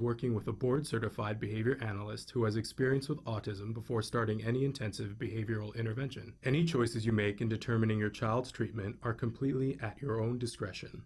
working with a board-certified behavior analyst who has experience with autism before starting any intensive behavioral intervention. Any choices you make in determining your child's treatment are completely at your own discretion.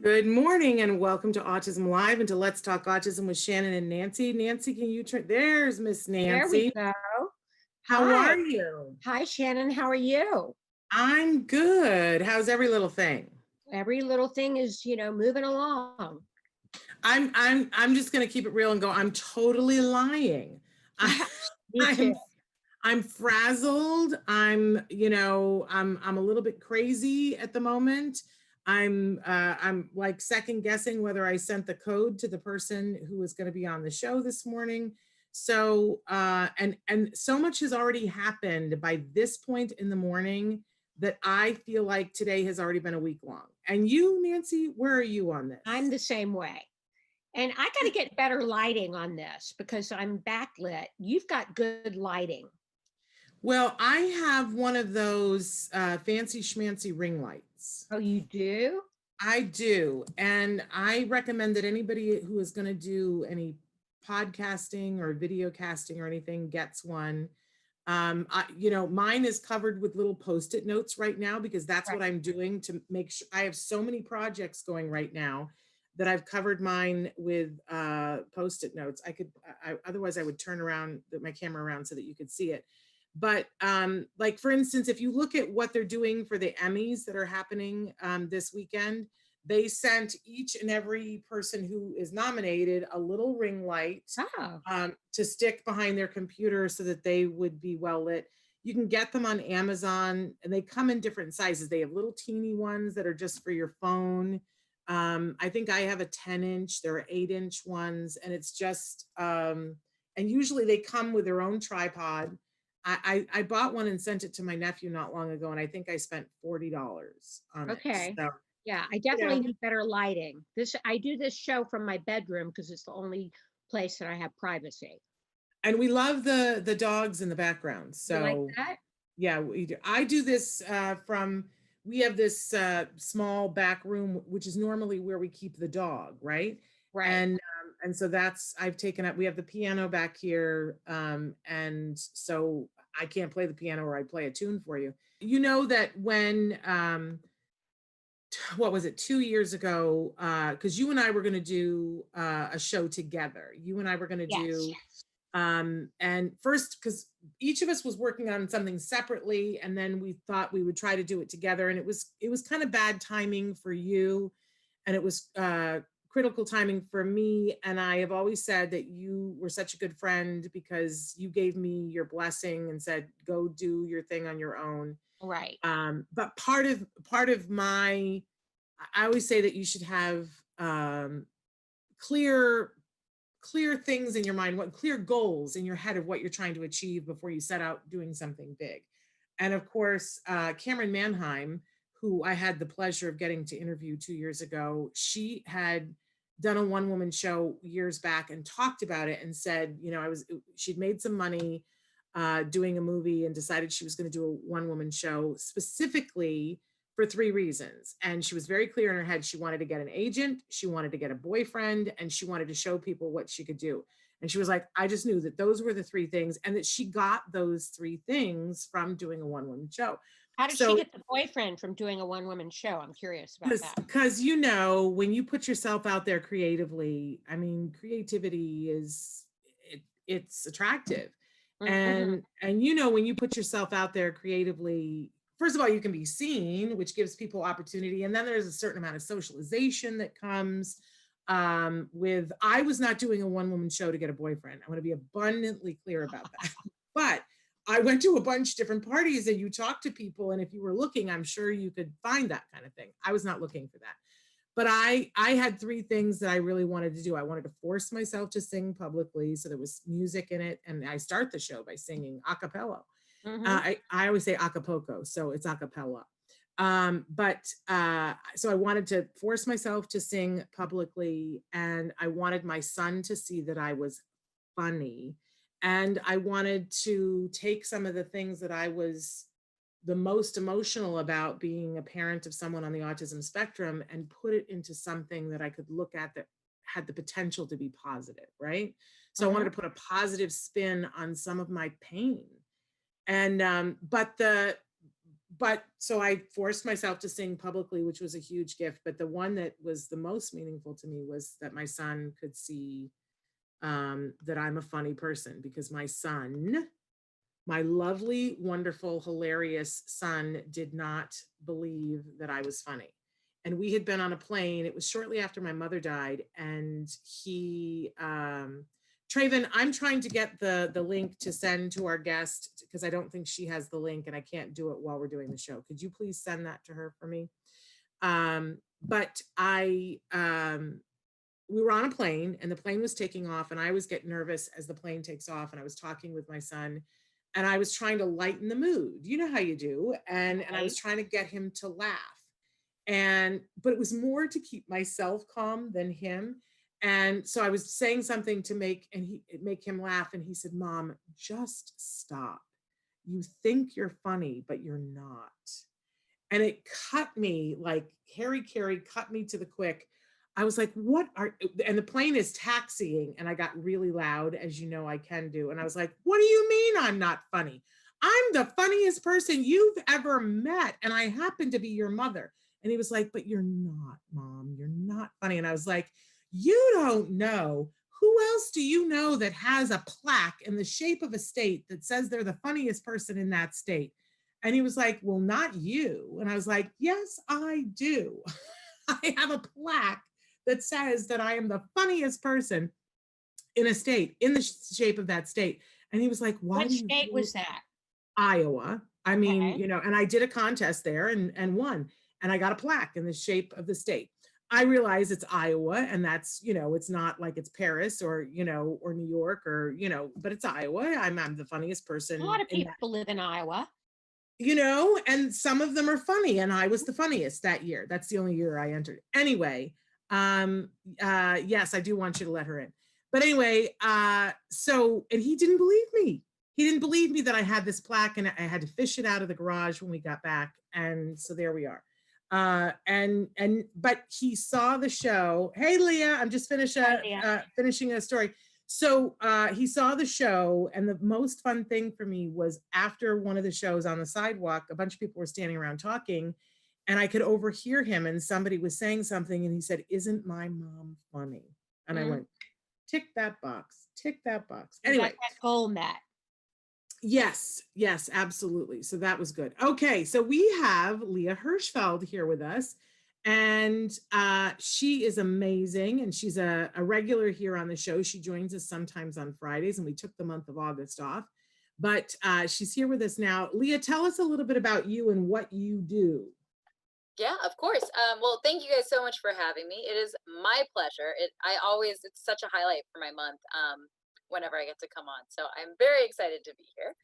Good morning and welcome to Autism Live and to Let's Talk Autism with Shannon and Nancy. Nancy, can you turn? There's Miss Nancy. There we go. How Hi. are you? Hi, Shannon. How are you? I'm good. How's every little thing? Every little thing is, moving along. I'm just gonna keep it real and go, I'm totally lying. Me too. I'm frazzled. I'm a little bit crazy at the moment. I'm like second guessing whether I sent the code to the person who was going to be on the show this morning. So and so much has already happened by this point in the morning that I feel like today has already been a week long. And you, Nancy, where are you on this? I'm the same way. And I got to get better lighting on this because I'm backlit. You've got good lighting. Well, I have one of those fancy schmancy ring lights. Oh, you do? I do. And I recommend that anybody who is going to do any podcasting or video casting or anything gets one. Mine is covered with little Post-it notes right now because that's what I'm doing to make sure. I have so many projects going right now that I've covered mine with Post-it notes. Otherwise I would turn around my camera around so that you could see it. But like, for instance, if you look at what they're doing for the Emmys that are happening this weekend, they sent each and every person who is nominated a little ring light to stick behind their computer so that they would be well lit. You can get them on Amazon and they come in different sizes. They have little teeny ones that are just for your phone. I think I have a 10-inch, there are 8-inch ones, and it's just, and usually they come with their own tripod. I bought one and sent it to my nephew not long ago, and I think I spent $40 on it. Okay. So, yeah, I definitely need better lighting. I do this show from my bedroom because it's the only place that I have privacy. And we love the dogs in the background. So you like that? Yeah, we do. I do this we have this small back room, which is normally where we keep the dog, right? Right. And so I've taken up, we have the piano back here. And so I can't play the piano or I'd play a tune for you. You know that when, what was it, 2 years ago, because you and I were going to do a show together. You and I were going to do, and first, because each of us was working on something separately, and then we thought we would try to do it together. And it was kind of bad timing for you. And it was critical timing for me. And I have always said that you were such a good friend because you gave me your blessing and said, go do your thing on your own. Right. But part of I always say that you should have clear things in your mind, clear goals in your head of what you're trying to achieve before you set out doing something big. And of course, Cameron Manheim, who I had the pleasure of getting to interview 2 years ago, she had done a one-woman show years back and talked about it and said, she'd made some money doing a movie and decided she was going to do a one-woman show specifically for 3 reasons. And she was very clear in her head. She wanted to get an agent, she wanted to get a boyfriend, and she wanted to show people what she could do. And she was like, I just knew that those were the 3 things, and that she got those 3 things from doing a one-woman show. How did she get the boyfriend from doing a one-woman show? I'm curious about that. Because, when you put yourself out there creatively, I mean, creativity it's attractive. Mm-hmm. And when you put yourself out there creatively, first of all, you can be seen, which gives people opportunity. And then there's a certain amount of socialization that comes I was not doing a one-woman show to get a boyfriend. I want to be abundantly clear about that. But I went to a bunch of different parties and you talk to people, and if you were looking, I'm sure you could find that kind of thing. I was not looking for that. But I had three things that I really wanted to do. I wanted to force myself to sing publicly, so there was music in it, and I start the show by singing a cappella. I always say Acapulco, so it's a cappella. So I wanted to force myself to sing publicly, and I wanted my son to see that I was funny, and I wanted to take some of the things that I was the most emotional about, being a parent of someone on the autism spectrum, and put it into something that I could look at that had the potential to be positive, right? So I wanted to put a positive spin on some of my pain. And so I forced myself to sing publicly, which was a huge gift. But the one that was the most meaningful to me was that my son could see that I'm a funny person, because my son, my lovely, wonderful, hilarious son, did not believe that I was funny. And we had been on a plane. It was shortly after my mother died. And he, Traven, I'm trying to get the link to send to our guest, because I don't think she has the link and I can't do it while we're doing the show. Could you please send that to her for me? We were on a plane and the plane was taking off, and I was getting nervous as the plane takes off, and I was talking with my son, and I was trying to lighten the mood. You know how you do. And I was trying to get him to laugh. But it was more to keep myself calm than him. And so I was saying something to make him laugh. And he said, "Mom, just stop. You think you're funny, but you're not." And it cut me like Harry Carey cut me to the quick. I was like, and the plane is taxiing, and I got really loud, as you know I can do. And I was like, "What do you mean I'm not funny? I'm the funniest person you've ever met, and I happen to be your mother." And he was like, "But you're not, Mom, you're not funny." And I was like, "You don't know. Who else do you know that has a plaque in the shape of a state that says they're the funniest person in that state?" And he was like, "Well, not you." And I was like, "Yes, I do. I have a plaque that says that I am the funniest person in a state, in the shape of that state." And he was like, "Why What do you state feel-" was that? Iowa. I mean, Okay. and I did a contest there and won, and I got a plaque in the shape of the state. I realize it's Iowa, and that's, it's not like it's Paris or, or New York or, but it's Iowa. I'm the funniest person A lot of in that, people live in Iowa. and some of them are funny, and I was the funniest that year. That's the only year I entered. Anyway, yes, I do want you to let her in. But anyway, and he didn't believe me. He didn't believe me that I had this plaque, and I had to fish it out of the garage when we got back. And so there we are. But he saw the show. Hey, Leah, I'm just finishing a story. So he saw the show, and the most fun thing for me was after one of the shows on the sidewalk, a bunch of people were standing around talking, and I could overhear him, and somebody was saying something, and he said, "Isn't my mom funny?" And I went, tick that box, tick that box. Anyway. Got that goal met. Yes, absolutely. So that was good. Okay, so we have Leah Hirschfeld here with us, and she is amazing, and she's a regular here on the show. She joins us sometimes on Fridays, and we took the month of August off, but she's here with us now. Leah, tell us a little bit about you and what you do. Yeah, of course. Well, thank you guys so much for having me. It is my pleasure. It's such a highlight for my month. Whenever I get to come on. So I'm very excited to be here.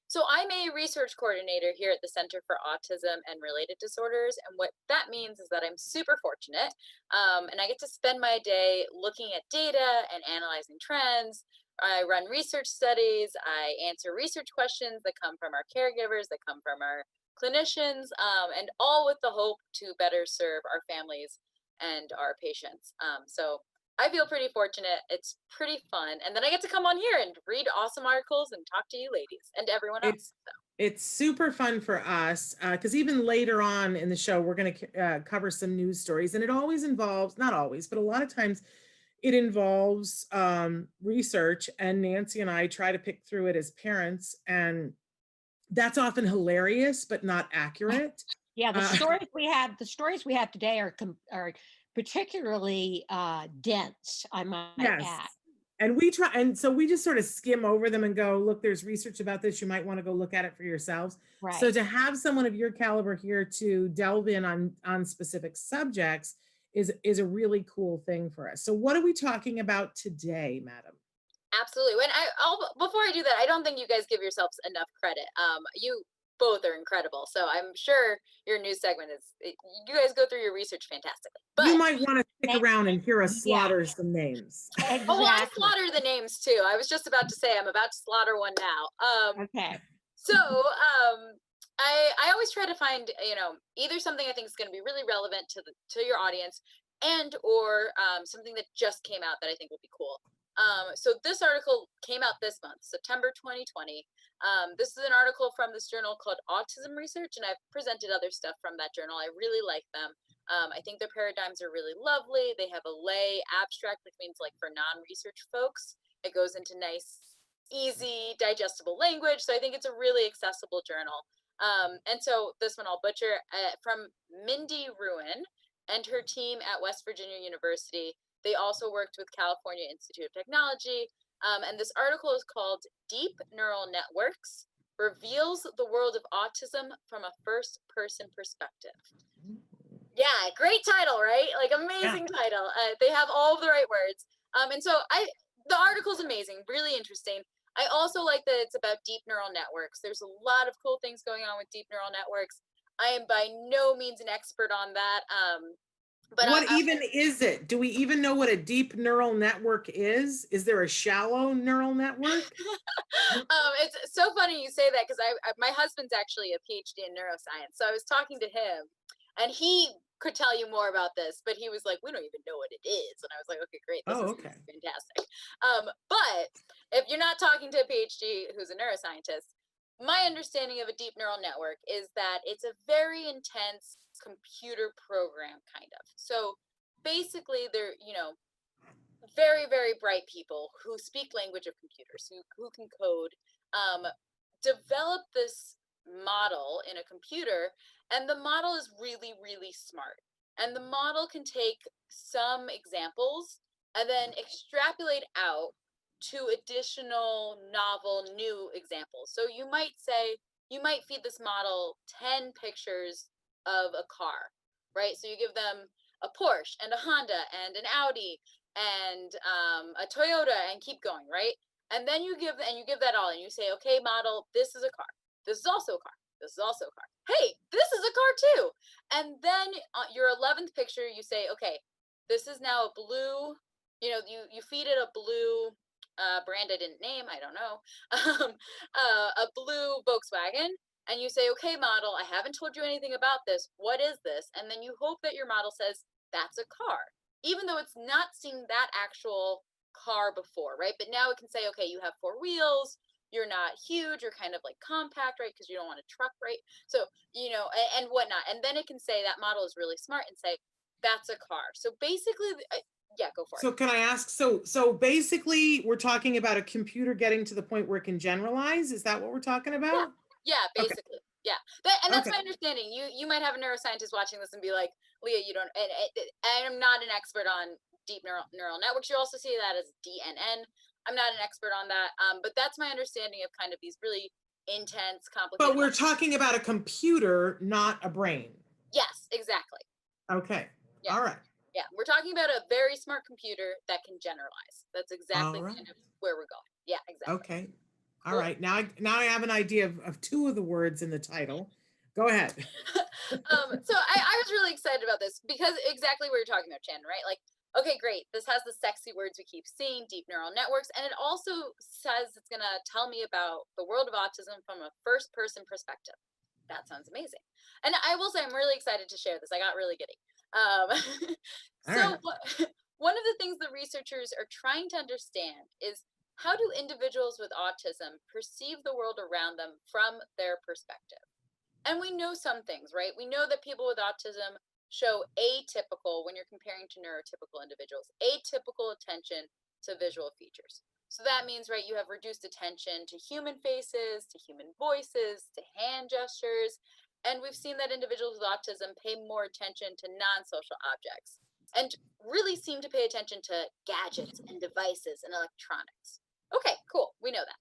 So I'm a research coordinator here at the Center for Autism and Related Disorders. And what that means is that I'm super fortunate. And I get to spend my day looking at data and analyzing trends. I run research studies. I answer research questions that come from our caregivers, that come from our clinicians, and all with the hope to better serve our families and our patients. So I feel pretty fortunate. It's pretty fun. And then I get to come on here and read awesome articles and talk to you ladies and everyone else. It's super fun for us because even later on in the show, we're going to cover some news stories. And it always involves, not always, but a lot of times it involves research. And Nancy and I try to pick through it as parents. And that's often hilarious, but not accurate. Yeah, the stories we have today are particularly dense, I might Yes. add. And we try, and so we just sort of skim over them and go, look, there's research about this. You might want to go look at it for yourselves. So Right. to have someone of your caliber here to delve in on specific subjects is a really cool thing for us. So what are we talking about today, madam? Absolutely. Before I do that, I don't think you guys give yourselves enough credit. You both are incredible. So I'm sure your news segment you guys go through your research fantastically. You But might want to stick around and hear us Yeah, slaughter some names. oh, well, I exactly. slaughter the names too. I was just about to say I'm about to slaughter one now. Okay. So I always try to find, either something I think is going to be really relevant to your audience, or something that just came out that I think will be cool. So this article came out this month, September 2020. This is an article from this journal called Autism Research, and I've presented other stuff from that journal. I really like them. I think their paradigms are really lovely. They have a lay abstract, which means like for non-research folks, it goes into nice, easy, digestible language. So I think it's a really accessible journal. And so this one I'll butcher, from Mindy Ruin and her team at West Virginia University. They also worked with California Institute of Technology. And this article is called Deep Neural Networks Reveals the World of Autism from a First Person Perspective. Yeah, great title, right? Like amazing title. They have all of the right words. And so the article's amazing, really interesting. I also like that it's about deep neural networks. There's a lot of cool things going on with deep neural networks. I am by no means an expert on that. But what even is it? Do we even know what a deep neural network is? Is there a shallow neural network? It's so funny you say that because my husband's actually a PhD in neuroscience. So I was talking to him and he could tell you more about this, but he was like, we don't even know what it is. And I was like, okay, great. This is fantastic. But if you're not talking to a PhD who's a neuroscientist, my understanding of a deep neural network is that it's a very intense computer program, kind of. So basically, they're, very, very bright people who speak language of computers, who can code, develop this model in a computer, and the model is really, really smart. And the model can take some examples and then extrapolate out to additional novel new examples. So you might feed this model 10 pictures of a car, right? So you give them a Porsche and a Honda and an Audi and a Toyota and keep going, right? And then you give that all and you say, okay, model, this is a car. This is also a car. This is also a car. Hey, this is a car too. And then your 11th picture, you say, okay, this is now a blue, you feed it a blue brand I didn't name, I don't know, a blue Volkswagen. And you say, okay, model, I haven't told you anything about this. What is this? And then you hope that your model says, that's a car, even though it's not seen that actual car before, right? But now it can say, okay, you have 4 wheels, you're not huge, you're kind of like compact, right? Because you don't want a truck, right? So, and whatnot. And then it can say that model is really smart and say, that's a car. So basically, yeah, go for it. So can I ask, so basically we're talking about a computer getting to the point where it can generalize? Is that what we're talking about? Yeah, basically. Okay. Yeah. That's my understanding. You might have a neuroscientist watching this and be like, Leah, you don't, and I'm not an expert on deep neural networks. You also see that as DNN. I'm not an expert on that. But that's my understanding of kind of these really intense, complicated. But we're talking about a computer, not a brain. Yes, exactly. Okay. Yeah. All right. Yeah. We're talking about a very smart computer that can generalize. That's exactly kind of where we're going. Yeah, exactly. Okay. All right. Now I have an idea of 2 of the words in the title. Go ahead. So I was really excited about this because exactly what you're talking about, Shannon, right? Like, okay, great. This has the sexy words we keep seeing, deep neural networks. And it also says it's going to tell me about the world of autism from a first person perspective. That sounds amazing. And I will say, I'm really excited to share this. I got really giddy. One of the things the researchers are trying to understand is, how do individuals with autism perceive the world around them from their perspective? And we know some things, right? We know that people with autism show atypical, when you're comparing to neurotypical individuals, atypical attention to visual features. So that means, right, you have reduced attention to human faces, to human voices, to hand gestures. And we've seen that individuals with autism pay more attention to non-social objects. and really seemed to pay attention to gadgets and devices and electronics. Okay, cool. We know that.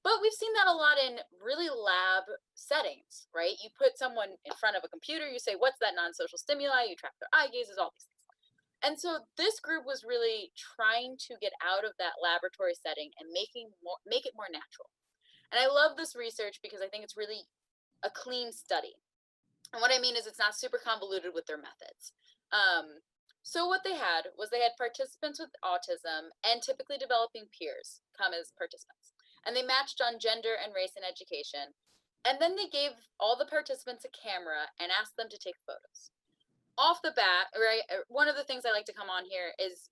But we've seen that a lot in really lab settings, right? You put someone in front of a computer, you say, what's that non-social stimuli? You track their eye gazes, all these things. And so this group was really trying to get out of that laboratory setting and make it more natural. And I love this research because I think it's really a clean study. And what I mean is it's not super convoluted with their methods. So what they had was they had participants with autism and typically developing peers come as participants. And they matched on gender and race and education. And then they gave all the participants a camera and asked them to take photos. Off the bat, right, one of the things I like to come on here is,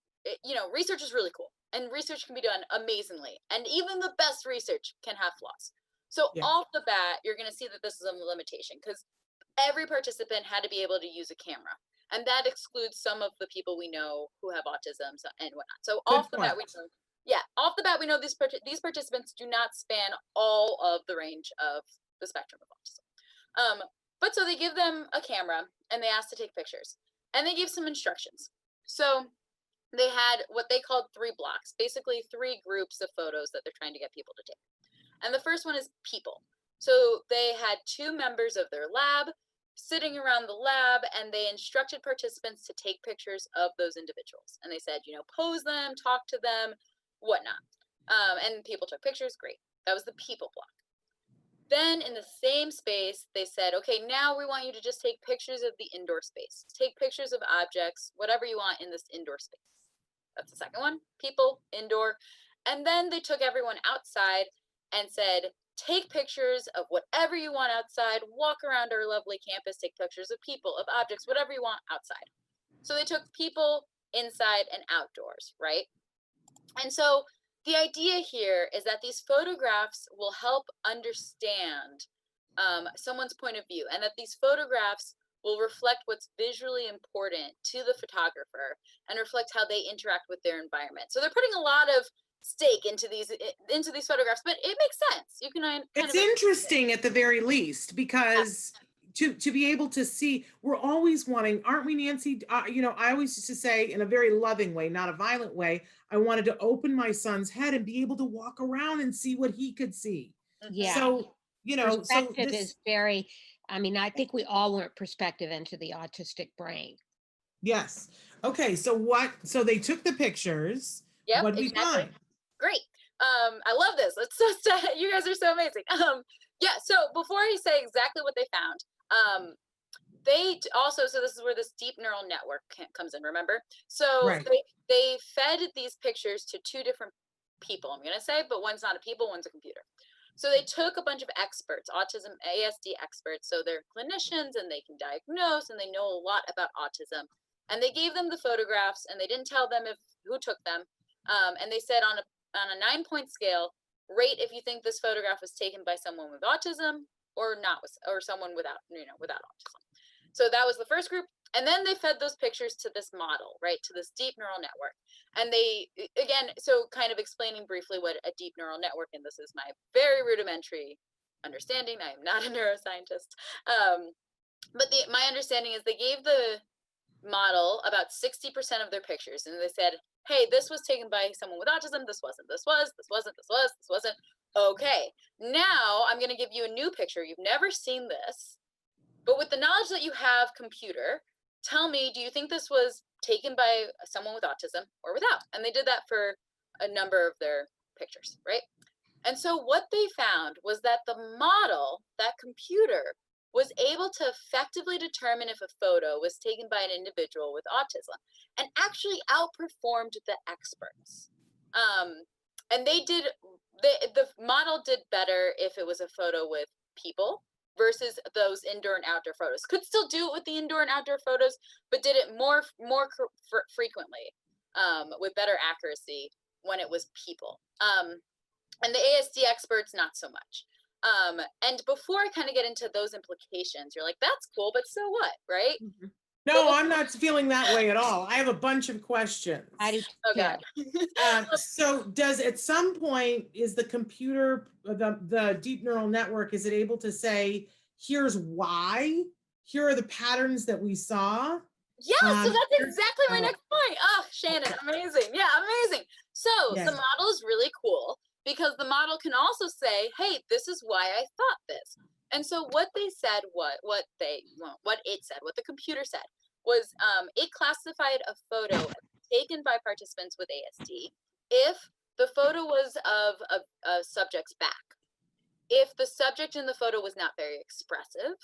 research is really cool. And research can be done amazingly. And even the best research can have flaws. So off the bat, you're going to see that this is a limitation because every participant had to be able to use a camera. And that excludes some of the people we know who have autism and whatnot. So off the bat, we know these participants do not span all of the range of the spectrum of autism. But so they give them a camera and they asked to take pictures. And they gave some instructions. So they had what they called 3 blocks, basically 3 groups of photos that they're trying to get people to take. And the first one is people. So they had 2 members of their lab sitting around the lab, and they instructed participants to take pictures of those individuals. And they said, pose them, talk to them, whatnot. And people took pictures, great. That was the people block. Then in the same space, they said, okay, now we want you to just take pictures of the indoor space. Take pictures of objects, whatever you want in this indoor space. That's the second one, people, indoor. And then they took everyone outside and said, take pictures of whatever you want outside, walk around our lovely campus, take pictures of people, of objects, whatever you want outside. So they took people inside and outdoors, right? And so the idea here is that these photographs will help understand someone's point of view, and that these photographs will reflect what's visually important to the photographer and reflect how they interact with their environment. So they're putting a lot of stake into these photographs, but it makes sense. You can it's interesting at the very least, because to be able to see, we're always wanting, aren't we, Nancy? I always used to say, in a very loving way, not a violent way, I wanted to open my son's head and be able to walk around and see what he could see. Yeah. So perspective is very, I think we all want perspective into the autistic brain. Yes. Okay. So they took the pictures. Yep. What did we find? Great. I love this. You guys are so amazing. So before I say exactly what they found, they also, so this is where this deep neural network comes in, remember? So right. they fed these pictures to 2 different people, I'm going to say, but one's not a people, one's a computer. So they took a bunch of experts, autism, ASD experts. So they're clinicians and they can diagnose and they know a lot about autism. And they gave them the photographs and they didn't tell them who took them. And they said on a 9-point scale, rate if you think this photograph was taken by someone with autism or not, or someone without autism. So that was the first group. And then they fed those pictures to this model, right, to this deep neural network. And they, again, so kind of explaining briefly what a deep neural network, and this is my very rudimentary understanding. I am not a neuroscientist. But my understanding is they gave the model about 60% of their pictures. And they said, hey, this was taken by someone with autism. This wasn't. Okay, now I'm going to give you a new picture. You've never seen this. But with the knowledge that you have, computer, tell me, do you think this was taken by someone with autism or without? And they did that for a number of their pictures, right? And so what they found was that the model, that computer, was able to effectively determine if a photo was taken by an individual with autism and actually outperformed the experts. And the model did better if it was a photo with people versus those indoor and outdoor photos. Could still do it with the indoor and outdoor photos, but did it more frequently with better accuracy when it was people. And the ASD experts, not so much. And before I kind of get into those implications, you're like, that's cool, but so what, right? Mm-hmm. No, I'm not feeling that way at all. I have a bunch of questions. I do. Oh God. So does at some point, is the computer, the deep neural network, is it able to say, here's why, here are the patterns that we saw? Yeah, so that's There's- exactly my oh, next point. Oh, Shannon, amazing. Yeah, amazing. So yes. the model is really cool because the model can also say, hey, this is why I thought this. And so what they said, what it said, what the computer said was it classified a photo taken by participants with ASD if the photo was of a subject's back, if the subject in the photo was not very expressive,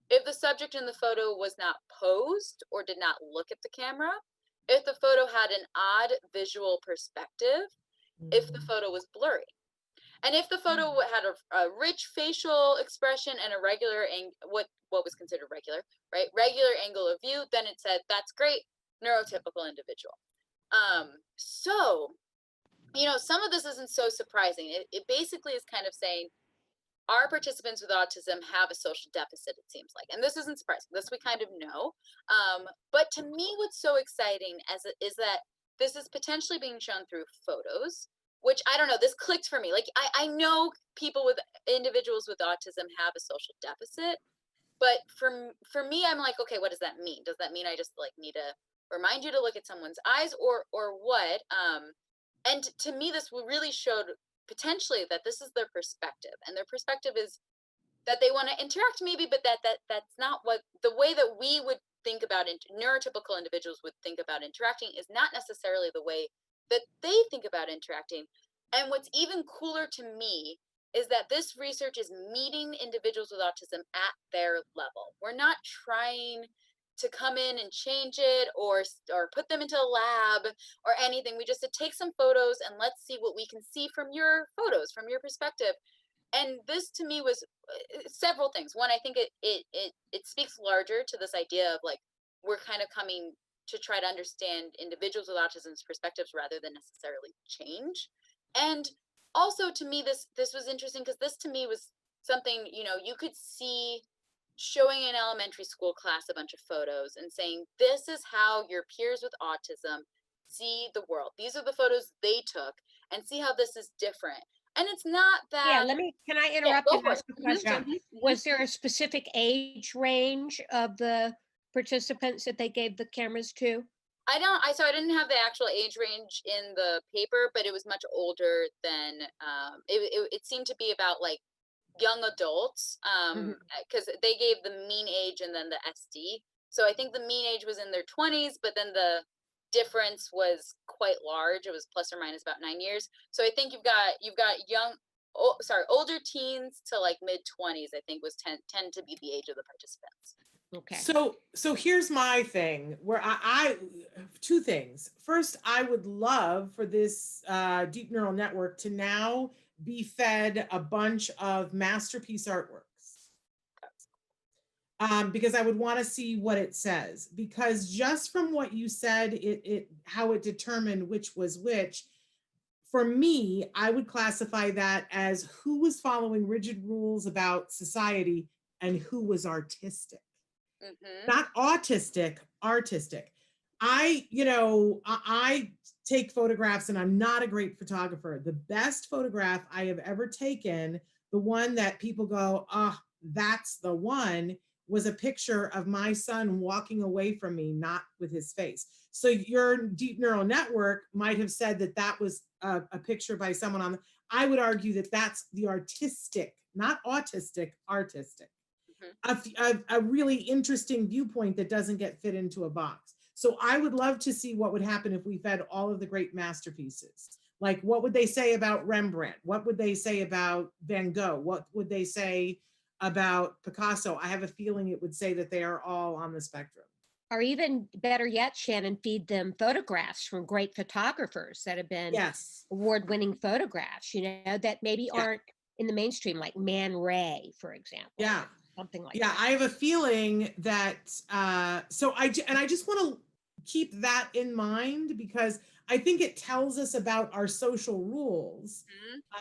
if the subject in the photo was not posed or did not look at the camera, if the photo had an odd visual perspective, if the photo was blurry, and if the photo had a rich facial expression and a regular what was considered regular, right? Regular angle of view, then it said that's great, neurotypical individual. So, some of this isn't so surprising. It basically is kind of saying our participants with autism have a social deficit, it seems like. And this isn't surprising. This we kind of know. But to me, what's so exciting is that this is potentially being shown through photos, which I don't know, this clicked for me. Like, I know individuals with autism have a social deficit, but for me, I'm like, okay, what does that mean? Does that mean I just like need to remind you to look at someone's eyes or what? And to me, this really showed potentially that this is their perspective, and their perspective is that they want to interact maybe, but that's not what the way that we would think about neurotypical individuals would think about interacting is not necessarily the way that they think about interacting. And what's even cooler to me is that this research is meeting individuals with autism at their level. We're not trying to come in and change it or put them into a lab or anything. We just said take some photos and let's see what we can see from your photos, from your perspective. And this to me was several things. One, I think it speaks larger to this idea of like we're kind of coming to try to understand individuals with autism's perspectives rather than necessarily change. And also to me, this was interesting because this to me was something, you could see showing an elementary school class a bunch of photos and saying, this is how your peers with autism see the world. These are the photos they took and see how this is different. And it's not Yeah, that. can I Yeah, interrupt go and for ask it. a question? Mhm. Was there a specific age range of the participants that they gave the cameras to? So I didn't have the actual age range in the paper, but it was much older than it seemed to be about like young adults Mhm. because they gave the mean age and then the SD. So I think the mean age was in their 20s, but then the difference was quite large. It was plus or minus about 9 years. So I think you've got older teens to like mid 20s. I think was tend to be the age of the participants. Okay. So here's my thing where I two things. First, I would love for this deep neural network to now be fed a bunch of masterpiece artworks. Because I would want to see what it says. Because just from what you said, how it determined which was which, for me, I would classify that as who was following rigid rules about society and who was artistic. Not autistic, artistic. I take photographs and I'm not a great photographer. The best photograph I have ever taken, the one that people go, that's the one, was a picture of my son walking away from me, not with his face. So your deep neural network might have said that was a picture by someone I would argue that that's the artistic, not autistic, artistic. A really interesting viewpoint that doesn't get fit into a box. So I would love to see what would happen if we fed all of the great masterpieces. Like, what would they say about Rembrandt? What would they say about Van Gogh? What would they say about Picasso? I have a feeling it would say that they are all on the spectrum. Or even better yet, Shannon, feed them photographs from great photographers that have been award-winning photographs, that maybe aren't in the mainstream, like Man Ray, for example. Yeah. Something like that. Yeah, I have a feeling that, I just want to keep that in mind because I think it tells us about our social rules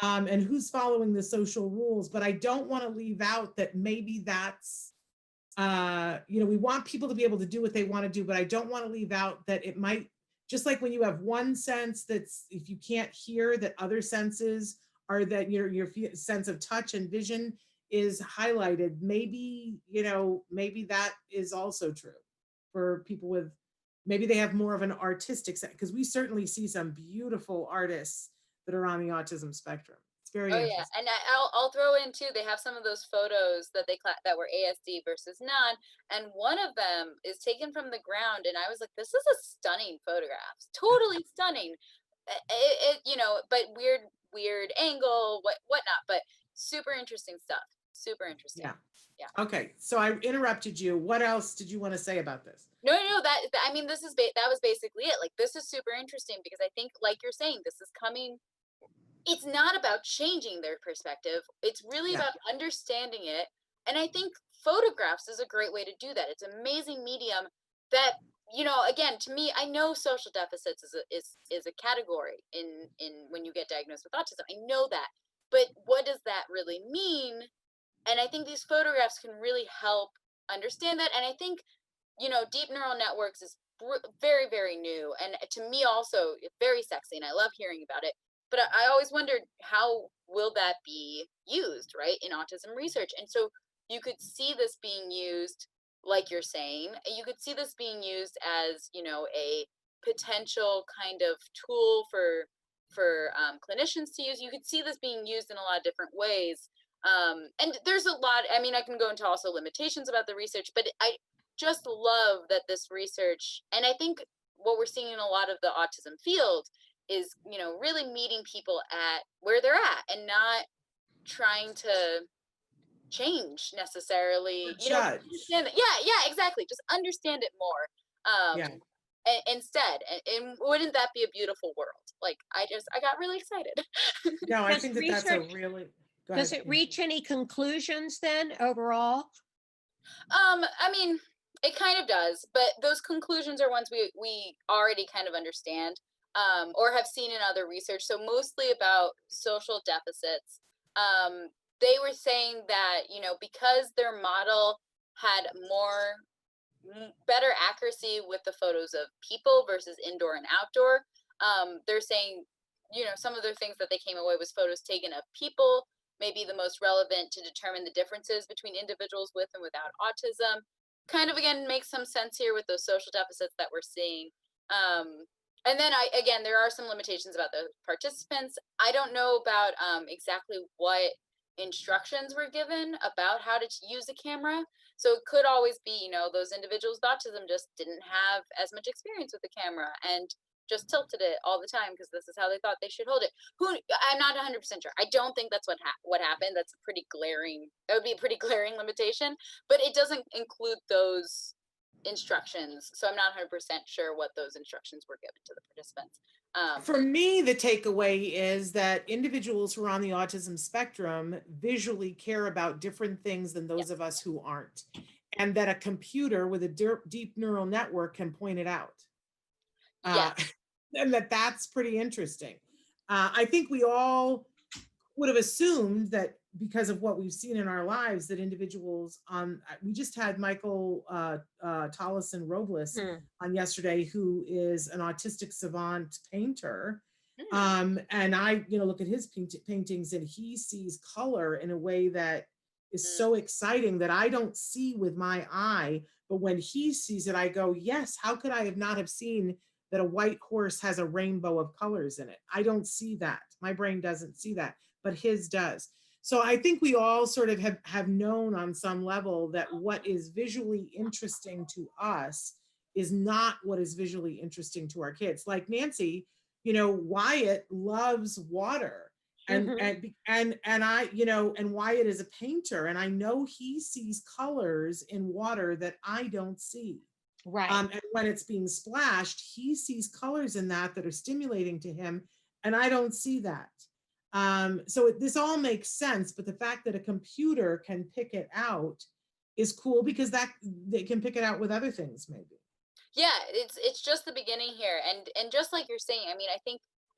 and who's following the social rules, but I don't want to leave out that maybe that's, we want people to be able to do what they want to do, but I don't want to leave out that it might, just like when you have one sense that's, if you can't hear, that other senses are that your sense of touch and vision is highlighted. Maybe that is also true. for people with, maybe they have more of an artistic set, because we certainly see some beautiful artists that are on the autism spectrum. It's very interesting. And I'll throw in too, they have some of those photos that that were ASD versus non, and one of them is taken from the ground, and I was like, this is a stunning photograph, totally stunning. You know, but weird angle, whatnot, but super interesting stuff. Super interesting. Yeah. Okay, so I interrupted you. What else did you want to say about this? No, I mean, this is that was basically it. Like, this is super interesting because I think, like you're saying, this is coming. It's not about changing their perspective. It's really about understanding it. And I think photographs is a great way to do that. It's an amazing medium that, you know, again, to me, I know social deficits is a category in when you get diagnosed with autism. I know that. But what does that really mean? And I think these photographs can really help understand that. And I think, you know, deep neural networks is very, very new. And to me also, it's very sexy. And I love hearing about it. But I always wondered, how will that be used, right, in autism research? And so you could see this being used, like you're saying, you could see this being used as, you know, a potential kind of tool for clinicians to use. You could see this being used in a lot of different ways. And there's a lot, I mean, I can go into also limitations about the research, but I just love that this research, and I think what we're seeing in a lot of the autism field is, you know, really meeting people at where they're at and not trying to change necessarily, you know, understand it. Yeah, exactly. Just understand it more. Instead, and wouldn't that be a beautiful world? Like, I got really excited. No, I think that's a really, does it reach any conclusions then overall? I mean, it kind of does, but those conclusions are ones we already kind of understand. Or have seen in other research. So mostly about social deficits. They were saying that, you know, because their model had better accuracy with the photos of people versus indoor and outdoor, they're saying, you know, some of the things that they came away with photos taken of people may be the most relevant to determine the differences between individuals with and without autism. Kind of, again, makes some sense here with those social deficits that we're seeing. And then again, there are some limitations about the participants. I don't know about exactly what instructions were given about how to use a camera. So it could always be, you know, those individuals with autism just didn't have as much experience with the camera and just tilted it all the time because this is how they thought they should hold it. I'm not 100% sure. I don't think that's what happened. That's a pretty glaring, that would be a pretty glaring limitation, but it doesn't include those instructions, so I'm not 100% sure what those instructions were given to the participants. For me, the takeaway is that individuals who are on the autism spectrum visually care about different things than those of us who aren't, and that a computer with a deep neural network can point it out. And that's pretty interesting. I think we all would have assumed that because of what we've seen in our lives, that individuals we just had Michael Tollison Robles on yesterday, who is an autistic savant painter. And I, you know, look at his paintings and he sees color in a way that is so exciting that I don't see with my eye. But when he sees it, I go, yes, how could I have not have seen that a white horse has a rainbow of colors in it? I don't see that. My brain doesn't see that, but his does. So I think we all sort of have known on some level that what is visually interesting to us is not what is visually interesting to our kids. Like Nancy, you know, Wyatt loves water, and I, you know, and Wyatt is a painter, and I know he sees colors in water that I don't see. Right. And when it's being splashed, he sees colors in that are stimulating to him, and I don't see that. So this all makes sense, but the fact that a computer can pick it out is cool, because that they can pick it out with other things, maybe. Yeah, it's just the beginning here, and just like you're saying, I mean, I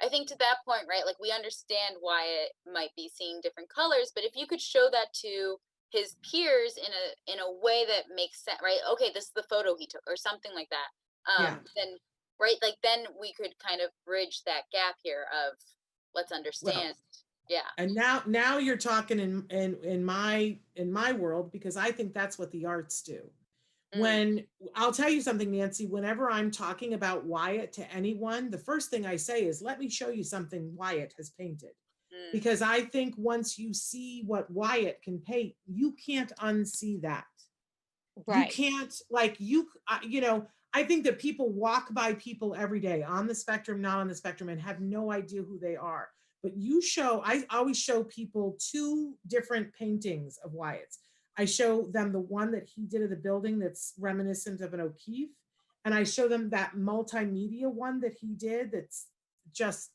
think to that point, right? Like, we understand why it might be seeing different colors, but if you could show that to his peers in a way that makes sense, right? Okay, this is the photo he took, or something like that. Then, right, like, then we could kind of bridge that gap here of, let's understand. And now you're talking in my world, because I think that's what the arts do. When I'll tell you something, Nancy, whenever I'm talking about Wyatt to anyone, the first thing I say is, let me show you something Wyatt has painted. Because I think once you see what Wyatt can paint, you can't unsee that. Right. You can't, like, you know, I think that people walk by people every day on the spectrum, not on the spectrum, and have no idea who they are. But I always show people two different paintings of Wyatt's. I show them the one that he did of the building that's reminiscent of an O'Keeffe. And I show them that multimedia one that he did that's just,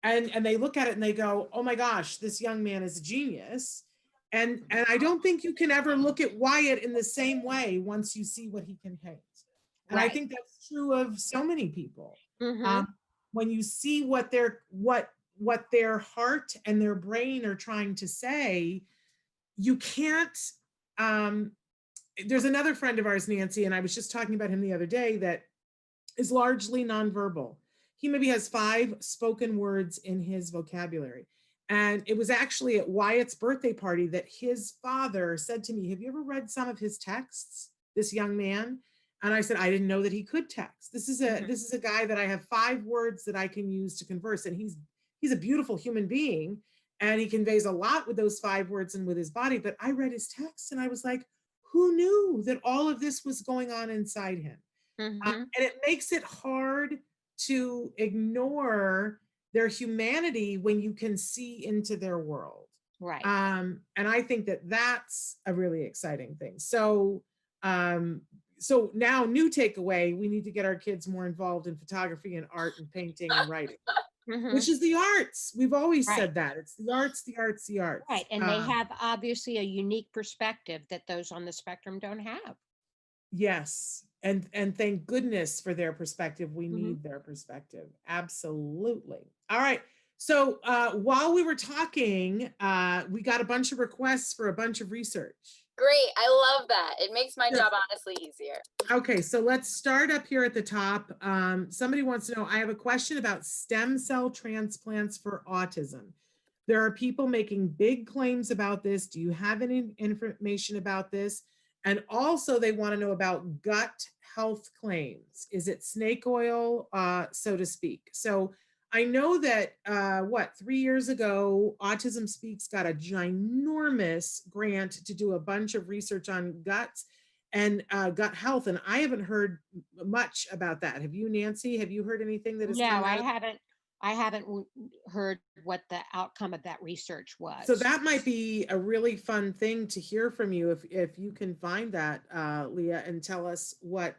and they look at it and they go, oh my gosh, this young man is a genius. And I don't think you can ever look at Wyatt in the same way once you see what he can paint. And I think that's true of so many people. When you see what their heart and their brain are trying to say, you can't, there's another friend of ours, Nancy, and I was just talking about him the other day, that is largely nonverbal. He maybe has 5 spoken words in his vocabulary. And it was actually at Wyatt's birthday party that his father said to me, have you ever read some of his texts, this young man? And I said, I didn't know that he could text. This is a guy that I have 5 words that I can use to converse. And he's a beautiful human being. And he conveys a lot with those 5 words and with his body. But I read his text and I was like, who knew that all of this was going on inside him? And it makes it hard to ignore their humanity when you can see into their world. Right. And I think that that's a really exciting thing. So, so now, new takeaway, we need to get our kids more involved in photography and art and painting and writing. Which is the arts. We've always said that. It's the arts, the arts, the arts. Right. And they have obviously a unique perspective that those on the spectrum don't have. Yes. And thank goodness for their perspective. We need their perspective. Absolutely. All right. So while we were talking, we got a bunch of requests for a bunch of research. Great. I love that. It makes my job honestly easier. Okay, so let's start up here at the top. Somebody wants to know, I have a question about stem cell transplants for autism. There are people making big claims about this. Do you have any information about this? And also they want to know about gut health claims. Is it snake oil, so to speak? So I know that, 3 years ago, Autism Speaks got a ginormous grant to do a bunch of research on guts and gut health. And I haven't heard much about that. Have you, Nancy? Have you heard anything that is? No, I haven't heard what the outcome of that research was. So that might be a really fun thing to hear from you if you can find that, Leah, and tell us what,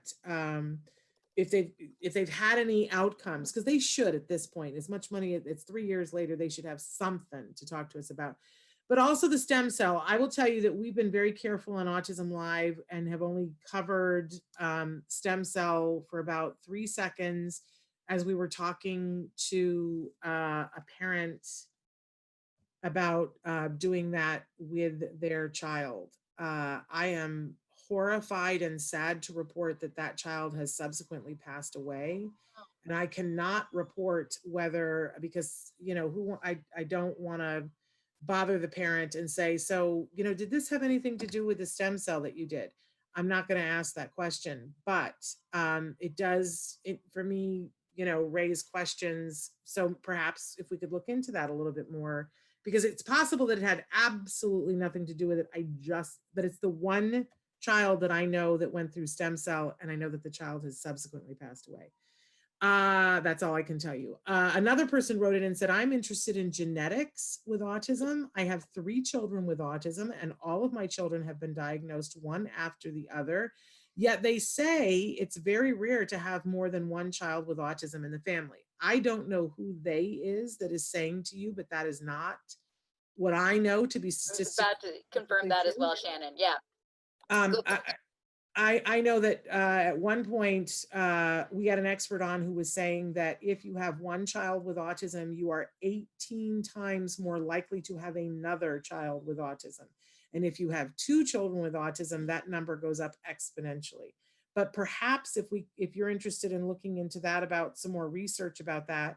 if they've had any outcomes, because they should at this point. As much money, it's 3 years later, they should have something to talk to us about. But also the stem cell. I will tell you that we've been very careful on Autism Live and have only covered stem cell for about 3 seconds as we were talking to a parent about doing that with their child. I am horrified and sad to report that that child has subsequently passed away. And I cannot report whether, because, you know, I don't want to bother the parent and say, so, you know, did this have anything to do with the stem cell that you did? I'm not going to ask that question, but it does, for me, you know, raise questions. So perhaps if we could look into that a little bit more, because it's possible that it had absolutely nothing to do with it. But it's the one child that I know that went through stem cell, and I know that the child has subsequently passed away. That's all I can tell you. Another person wrote in and said, I'm interested in genetics with autism. I have 3 children with autism, and all of my children have been diagnosed one after the other. Yet they say it's very rare to have more than one child with autism in the family. I don't know who they is that is saying to you, but that is not what I know to be statistically. I was about to confirm that as well, Shannon. Yeah. I know that at one point we had an expert on who was saying that if you have one child with autism, you are 18 times more likely to have another child with autism. And if you have 2 children with autism, that number goes up exponentially. But perhaps if you're interested in looking into that, about some more research about that,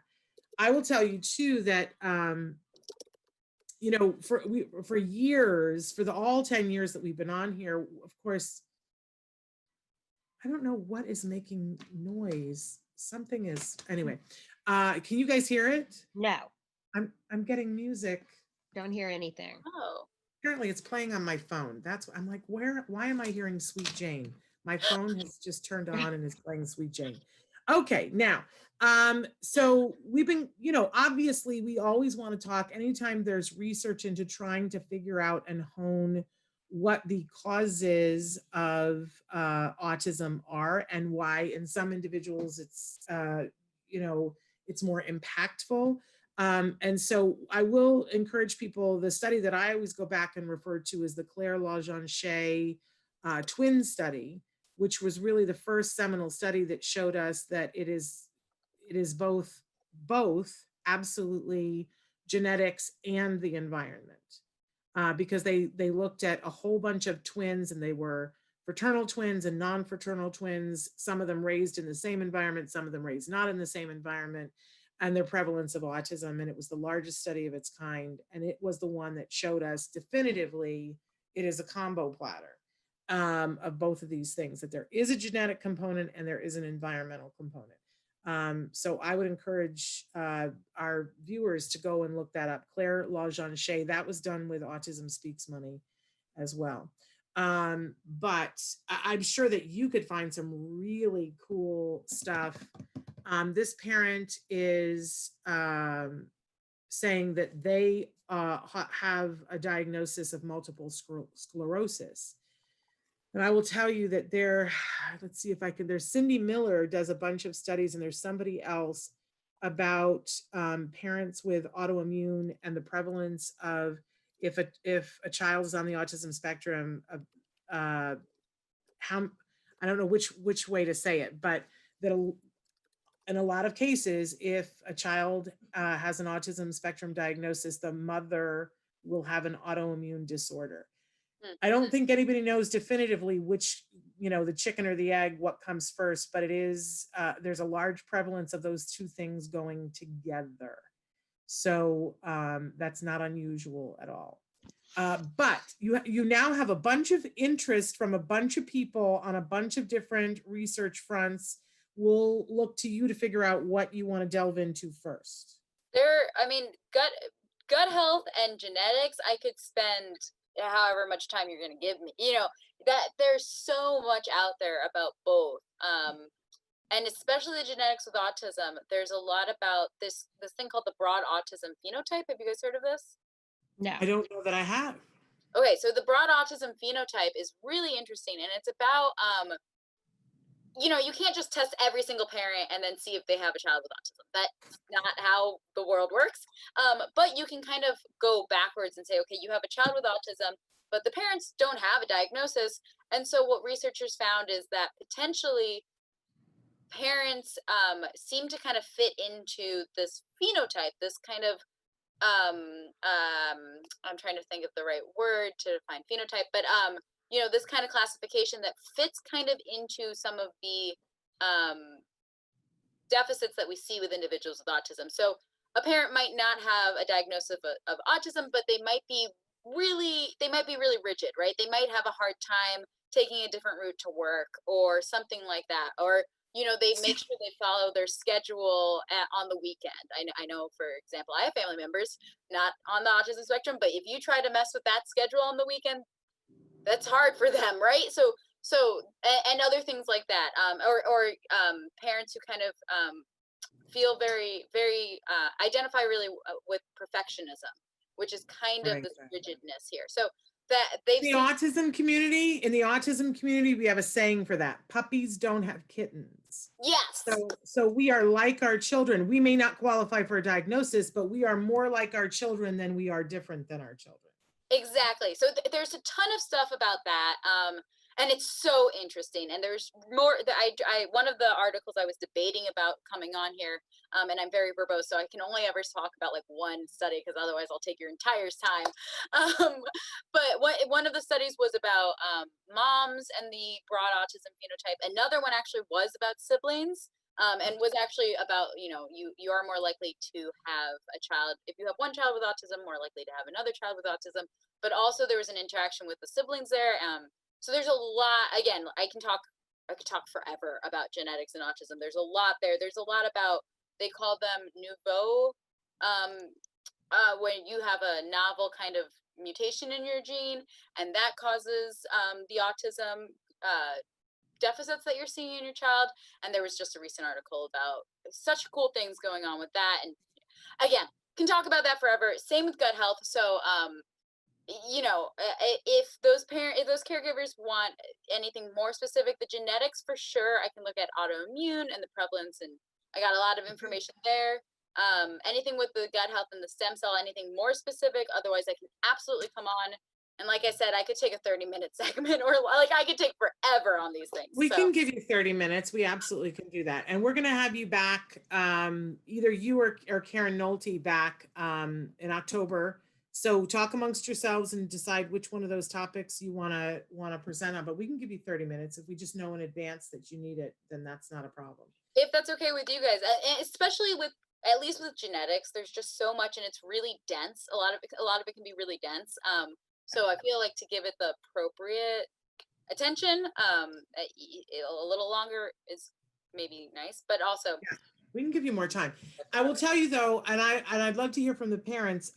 I will tell you too that you know, for years, for all 10 years that we've been on here, of course, I don't know what is making noise. Something is, anyway. Can you guys hear it? No, I'm getting music. don't hear anything. Oh. Apparently it's playing on my phone. That's I'm like, why am I hearing Sweet Jane? My phone has just turned on and is playing Sweet Jane. Okay, now, so we've been, obviously we always want to talk anytime there's research into trying to figure out and hone what the causes of autism are and why in some individuals it's more impactful. And so I will encourage people, the study that I always go back and refer to is the Claire Lajean Shea twin study, which was really the first seminal study that showed us that it is both absolutely genetics and the environment. Because they looked at a whole bunch of twins, and they were fraternal twins and non-fraternal twins, some of them raised in the same environment, some of them raised not in the same environment, and their prevalence of autism. And it was the largest study of its kind. And it was the one that showed us definitively it is a combo platter of both of these things, that there is a genetic component and there is an environmental component. So I would encourage our viewers to go and look that up. Claire Lajean Shea, that was done with Autism Speaks money as well. But I'm sure that you could find some really cool stuff. This parent is saying that they have a diagnosis of multiple sclerosis. And I will tell you that let's see if I can, there's Cindy Miller does a bunch of studies, and there's somebody else about parents with autoimmune and the prevalence of if a child is on the autism spectrum, how, I don't know which way to say it, but that in a lot of cases, if a child has an autism spectrum diagnosis, the mother will have an autoimmune disorder. I don't think anybody knows definitively which, the chicken or the egg, what comes first, but it is, there's a large prevalence of those two things going together. So that's not unusual at all. But you now have a bunch of interest from a bunch of people on a bunch of different research fronts. We'll look to you to figure out what you want to delve into first. Gut health and genetics, I could spend however much time you're going to give me, that there's so much out there about both. And especially the genetics with autism, there's a lot about this thing called the broad autism phenotype. Have you guys heard of this? No. I don't know that I have. Okay, so the broad autism phenotype is really interesting, and it's about you can't just test every single parent and then see if they have a child with autism. That's not how the world works. But you can kind of go backwards and say, okay, you have a child with autism, but the parents don't have a diagnosis. And so what researchers found is that potentially parents seem to kind of fit into this phenotype, this kind of I'm trying to think of the right word to define phenotype, but this kind of classification that fits kind of into some of the deficits that we see with individuals with autism. So a parent might not have a diagnosis of autism, but they might be really rigid, right? They might have a hard time taking a different route to work or something like that, or they make sure they follow their schedule on the weekend. I know, for example, I have family members not on the autism spectrum, but if you try to mess with that schedule on the weekend, that's hard for them, right? So and other things like that, or parents who kind of feel very, very identify really with perfectionism, which is kind of this rigidness here. So that they've in the autism community, we have a saying for that: puppies don't have kittens. Yes. So we are like our children. We may not qualify for a diagnosis, but we are more like our children than we are different than our children. Exactly. So there's a ton of stuff about that. And it's so interesting. And there's more. One of the articles I was debating about coming on here, and I'm very verbose, so I can only ever talk about like one study, because otherwise I'll take your entire time. But one of the studies was about moms and the broad autism phenotype. Another one actually was about siblings, and was actually about, you are more likely to have a child. If you have one child with autism, more likely to have another child with autism. But also there was an interaction with the siblings there. So there's a lot. Again, I can talk I could talk forever about genetics and autism. There's a lot there. There's a lot about, they call them nouveau, when you have a novel kind of mutation in your gene, and that causes the autism deficits that you're seeing in your child. And there was just a recent article about such cool things going on with that. And again, can talk about that forever. Same with gut health. So if those caregivers want anything more specific, the genetics for sure, I can look at autoimmune and the prevalence, and I got a lot of information there. Anything with the gut health and the stem cell, anything more specific, otherwise I can absolutely come on. And like I said, I could take a 30-minute segment, or like I could take forever on these things. We can give you 30 minutes. We absolutely can do that. And we're going to have you back, either you or Karen Nolte back in October. So talk amongst yourselves and decide which one of those topics you want to present on. But we can give you 30 minutes. If we just know in advance that you need it, then that's not a problem. If that's okay with you guys, especially with, at least with genetics, there's just so much, and it's really dense. A lot of it can be really dense. So I feel like to give it the appropriate attention, a little longer is maybe nice, but also we can give you more time. I will tell you though, and I'd love to hear from the parents.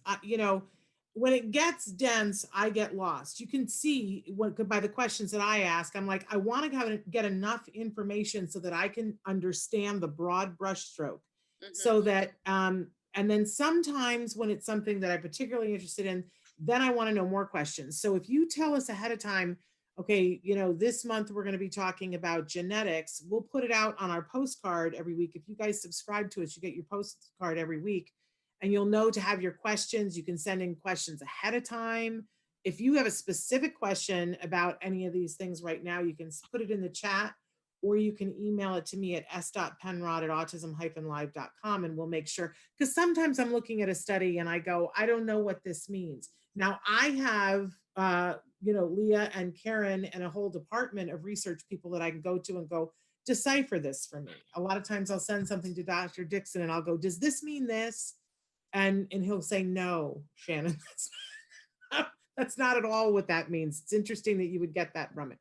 When it gets dense, I get lost. You can see by the questions that I ask. I'm like, I want to get enough information so that I can understand the broad brushstroke. So that, and then sometimes when it's something that I'm particularly interested in, then I want to know more questions. So if you tell us ahead of time, okay, this month we're going to be talking about genetics, we'll put it out on our postcard every week. If you guys subscribe to us, you get your postcard every week, and you'll know to have your questions. You can send in questions ahead of time. If you have a specific question about any of these things right now, you can put it in the chat, or you can email it to me at s.penrod@autism-live.com, and we'll make sure, because sometimes I'm looking at a study and I go, I don't know what this means. Now I have, Leah and Karen and a whole department of research people that I can go to and go, decipher this for me. A lot of times I'll send something to Dr. Dixon and I'll go, does this mean this? And he'll say, no, Shannon, that's not at all what that means. It's interesting that you would get that from it.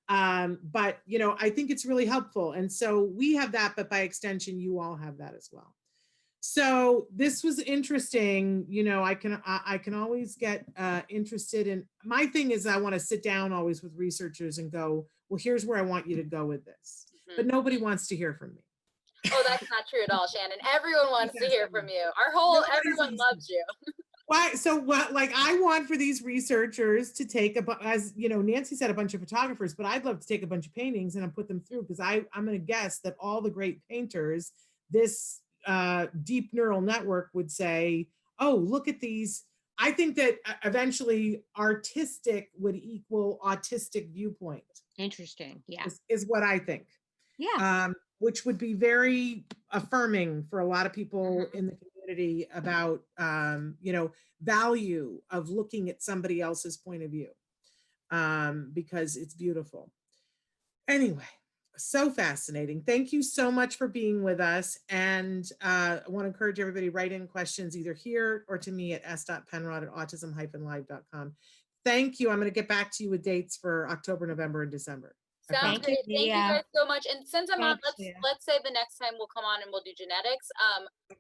But I think it's really helpful. And so we have that, but by extension, you all have that as well. So this was interesting. I can always get interested in, my thing is I want to sit down always with researchers and go, well, here's where I want you to go with this. But nobody wants to hear from me. Oh, that's not true at all, Shannon. Everyone wants to hear from you. Everyone loves you. Why? So what, like, I want for these researchers to take as Nancy said, a bunch of photographers, but I'd love to take a bunch of paintings and put them through, because I'm going to guess that all the great painters, this deep neural network would say, oh, look at these. I think that eventually artistic would equal autistic viewpoint. Interesting. Yeah. Is what I think. Yeah. Which would be very affirming for a lot of people in the community about, value of looking at somebody else's point of view, because it's beautiful. Anyway, so fascinating. Thank you so much for being with us. And I want to encourage everybody to write in questions either here or to me at s.penrod@autism-live.com. Thank you. I'm going to get back to you with dates for October, November, and December. Sounds great. Thank you guys so much. And since I'm on, let's say the next time we'll come on and we'll do genetics.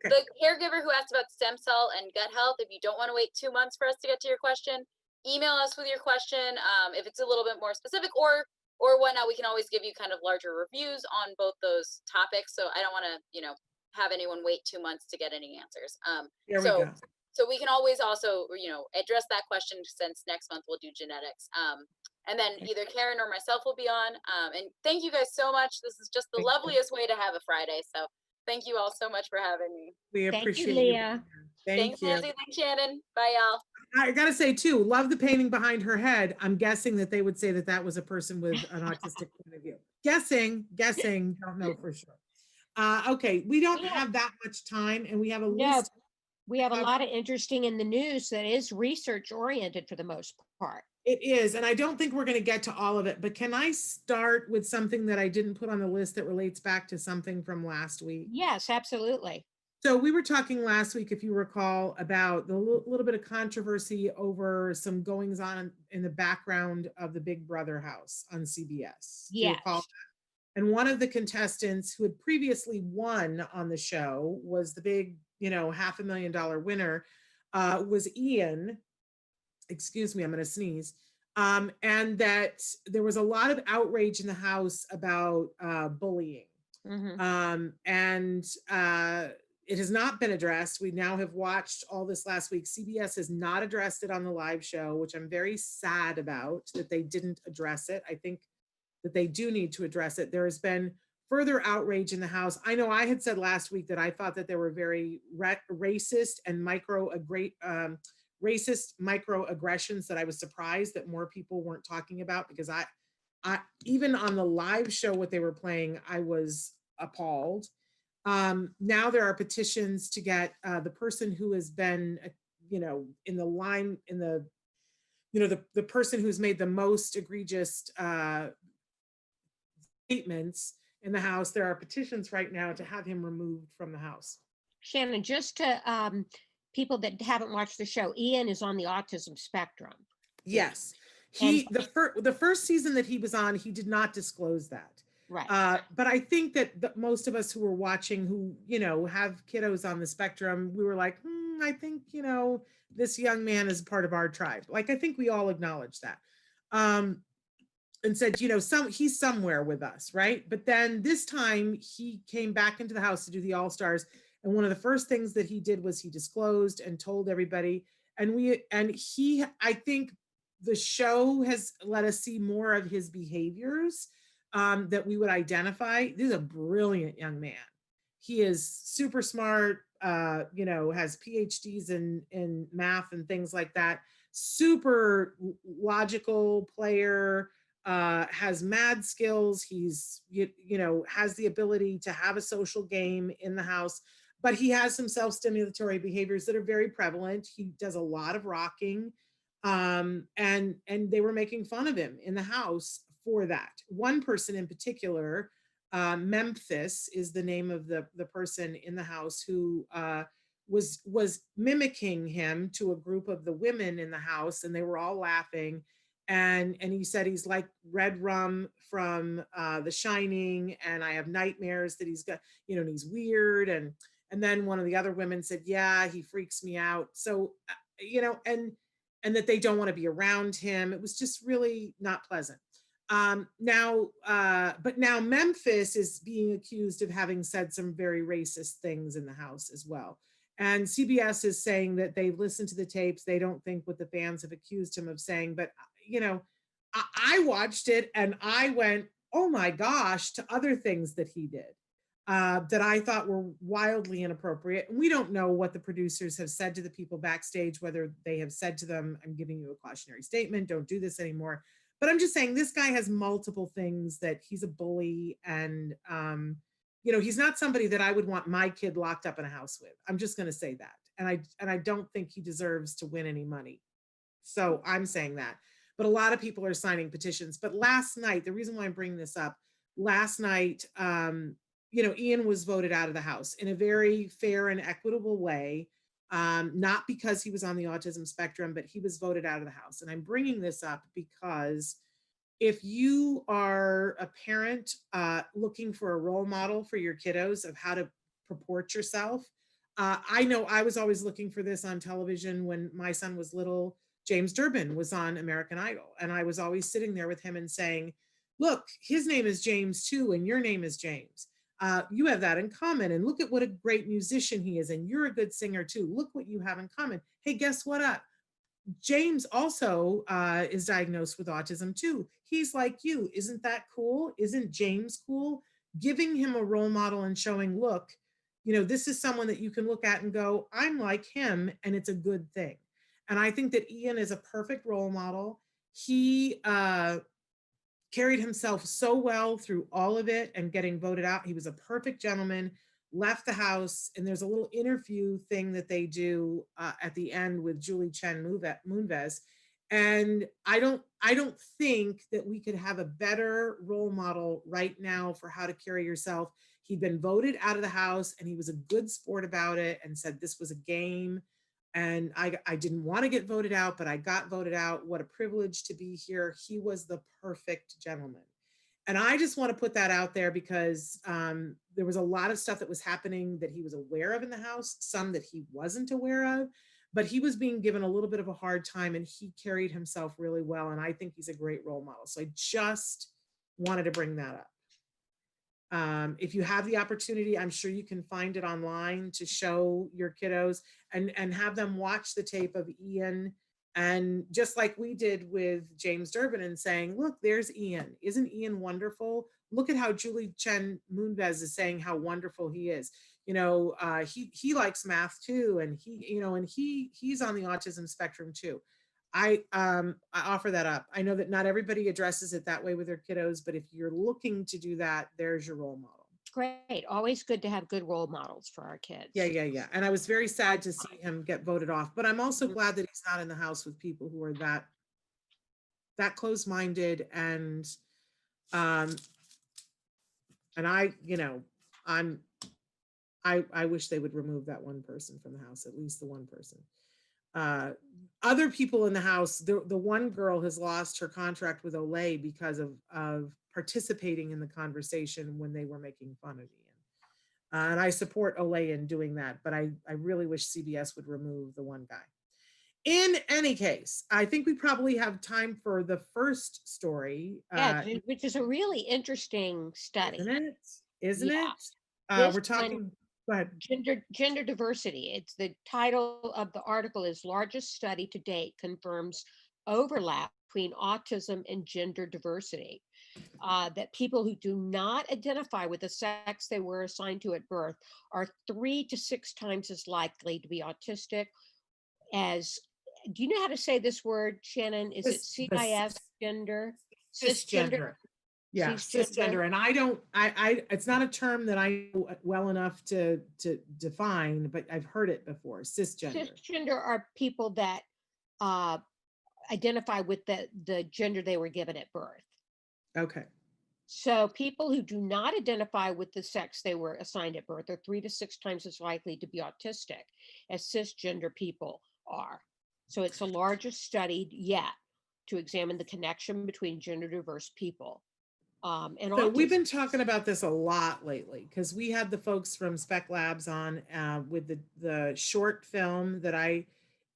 The caregiver who asked about stem cell and gut health, if you don't want to wait 2 months for us to get to your question, email us with your question. If it's a little bit more specific or whatnot, we can always give you kind of larger reviews on both those topics. So I don't want to, have anyone wait 2 months to get any answers. So we can always also, address that question, since next month we'll do genetics. And then either Karen or myself will be on. And thank you guys so much. This is just the loveliest way to have a Friday. So thank you all so much for having me. We appreciate you, Leah. Thanks, you. Nancy. Thanks, Shannon. Bye, y'all. I got to say too, love the painting behind her head. I'm guessing that they would say that that was a person with an autistic point of view. Guessing, don't know for sure. Okay, we don't have that much time, and we have a list. We have a lot of interesting in the news that is research oriented for the most part. It is, and I don't think we're going to get to all of it, but can I start with something that I didn't put on the list that relates back to something from last week? Yes, absolutely. So we were talking last week, if you recall, about the little bit of controversy over some goings on in the background of the Big Brother house on CBS. Yes. And one of the contestants who had previously won on the show was the big, $500,000 winner, was Ian. Excuse me, I'm going to sneeze. And that there was a lot of outrage in the house about bullying. And it has not been addressed. We now have watched all this last week. CBS has not addressed it on the live show, which I'm very sad about that they didn't address it. I think that they do need to address it. There has been further outrage in the house. I know I had said last week that I thought that there were very racist and racist microaggressions that I was surprised that more people weren't talking about, because I even on the live show, what they were playing, I was appalled. Now there are petitions to get the person who has been, in the line, in the, the person who's made the most egregious statements in the house. There are petitions right now to have him removed from the house. Shannon, just to people that haven't watched the show, Ian is on the autism spectrum. Yes. The first season that he was on, he did not disclose that. Right. But I think that most of us who were watching, who, have kiddos on the spectrum, we were like, I think, this young man is part of our tribe. Like, I think we all acknowledge that. And said, he's somewhere with us, right? But then this time he came back into the house to do the All-Stars. And one of the first things that he did was he disclosed and told everybody. I think the show has let us see more of his behaviors that we would identify. This is a brilliant young man. He is super smart, has PhDs in math and things like that. Super logical player, has mad skills. He's, has the ability to have a social game in the house, but he has some self-stimulatory behaviors that are very prevalent. He does a lot of rocking. And they were making fun of him in the house for that. One person in particular, Memphis is the name of the person in the house who was mimicking him to a group of the women in the house, and they were all laughing. And he said he's like Red Rum from The Shining, and I have nightmares that he's got, and he's weird. And then one of the other women said, yeah, he freaks me out. So, and that they don't want to be around him. It was just really not pleasant. But now Memphis is being accused of having said some very racist things in the house as well. And CBS is saying that they've listened to the tapes. They don't think what the fans have accused him of saying, but I watched it and I went, oh my gosh, to other things that he did that I thought were wildly inappropriate. And we don't know what the producers have said to the people backstage, whether they have said to them, I'm giving you a cautionary statement, don't do this anymore. But I'm just saying, this guy has multiple things, that he's a bully, and he's not somebody that I would want my kid locked up in a house with. I'm just going to say that. And I don't think he deserves to win any money. So I'm saying that. But a lot of people are signing petitions. But last night, the reason why I'm bringing this up, last night, Ian was voted out of the house in a very fair and equitable way, not because he was on the autism spectrum, but he was voted out of the house. And I'm bringing this up because if you are a parent looking for a role model for your kiddos of how to purport yourself, I know I was always looking for this on television when my son was little. James Durbin was on American Idol, and I was always sitting there with him and saying, look, his name is James too, and your name is James. You have that in common, and look at what a great musician he is, and you're a good singer too. Look what you have in common. Hey, guess what? James also is diagnosed with autism too. He's like you. Isn't that cool? Isn't James cool? Giving him a role model and showing, look, this is someone that you can look at and go, I'm like him, and it's a good thing. And I think that Ian is a perfect role model. He carried himself so well through all of it and getting voted out. He was a perfect gentleman, left the house, and there's a little interview thing that they do at the end with Julie Chen Moonves. And I don't think that we could have a better role model right now for how to carry yourself. He'd been voted out of the house, and he was a good sport about it and said this was a game. And I didn't want to get voted out, but I got voted out. What a privilege to be here. He was the perfect gentleman. And I just want to put that out there because there was a lot of stuff that was happening that he was aware of in the house, some that he wasn't aware of, but he was being given a little bit of a hard time and he carried himself really well. And I think he's a great role model. So I just wanted to bring that up. If you have the opportunity, I'm sure you can find it online to show your kiddos and have them watch the tape of Ian. And just like we did with James Durbin and saying, look, there's Ian. Isn't Ian wonderful? Look at how Julie Chen Moonves is saying how wonderful he is. You know, he likes math too. And he's on the autism spectrum too. I offer that up. I know that not everybody addresses it that way with their kiddos, but if you're looking to do that, there's your role model. Great. Always good to have good role models for our kids. Yeah. And I was very sad to see him get voted off, but I'm also glad that he's not in the house with people who are that close-minded and I wish they would remove that one person from the house, at least the one person. Other people in the house, the one girl has lost her contract with Olay because of participating in the conversation when they were making fun of Ian. And I support Olay in doing that, but I really wish CBS would remove the one guy. In any case, I think we probably have time for the first story. Yeah, which is a really interesting study. Isn't it? We're talking... Go ahead. Gender diversity. It's the title of the article is Largest Study to Date Confirms Overlap Between Autism and Gender Diversity. That people who do not identify with the sex they were assigned to at birth are 3 to 6 times as likely to be autistic as, do you know how to say this word, Shannon? Is it CIS gender? Cisgender. Yeah, cisgender. And it's not a term that I know well enough to define, but I've heard it before. Cisgender. Cisgender are people that identify with the gender they were given at birth. Okay. So people who do not identify with the sex they were assigned at birth are 3 to 6 times as likely to be autistic as cisgender people are. So it's the largest study yet to examine the connection between gender diverse people. So autism. We've been talking about this a lot lately because we had the folks from Spec Labs on with the short film that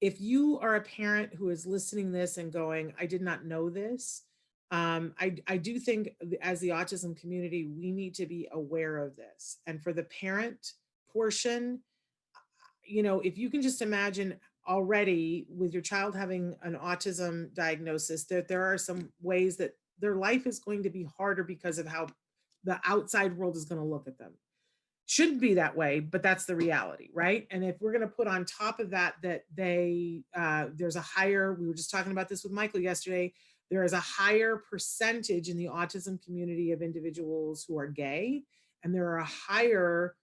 if you are a parent who is listening this and going, I did not know this, I do think as the autism community, we need to be aware of this. And for the parent portion, if you can just imagine already with your child having an autism diagnosis, that there are some ways that their life is going to be harder because of how the outside world is going to look at them. Shouldn't be that way, but that's the reality, right? And if we're going to put on top of that, that there's a higher, we were just talking about this with Michael yesterday, there is a higher percentage in the autism community of individuals who are gay, and there are a higher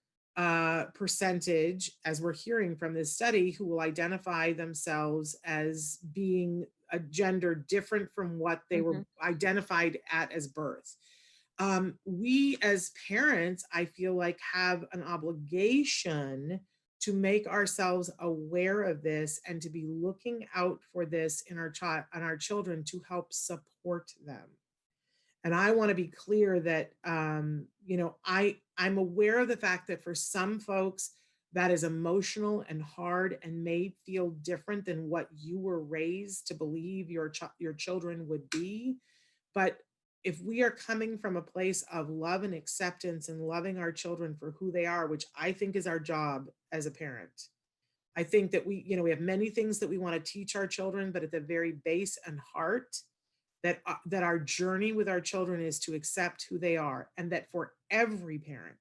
percentage, as we're hearing from this study, who will identify themselves as being a gender different from what they were identified at as birth. We as parents, I feel like, have an obligation to make ourselves aware of this and to be looking out for this in our children to help support them. And I want to be clear that, I'm aware of the fact that for some folks, that is emotional and hard and may feel different than what you were raised to believe your children would be. But if we are coming from a place of love and acceptance and loving our children for who they are, which I think is our job as a parent, I think that we have many things that we want to teach our children, but at the very base and heart, that our journey with our children is to accept who they are, and that for every parent